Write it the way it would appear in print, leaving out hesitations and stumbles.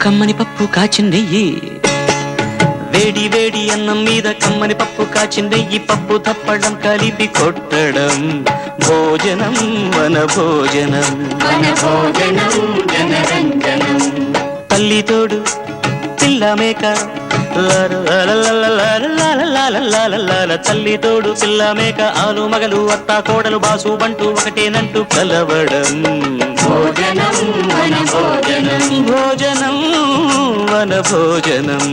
కమ్మని పప్పు కాచిందెయ్యి వేడి వేడి అన్నం మీద కమ్మని పప్పు కాచిందెయ్యి పప్పు తప్పడం కలిపి కొట్టడం భోజనం వన భోజనం తల్లి తోడు పిల్ల మేక తల్లి తోడు పిల్ల మేక ఆలు మగలు అత్త కోడలు బాసు బంటూ ఒకటేనంటూ కలవడం భోజనం వన భోజనం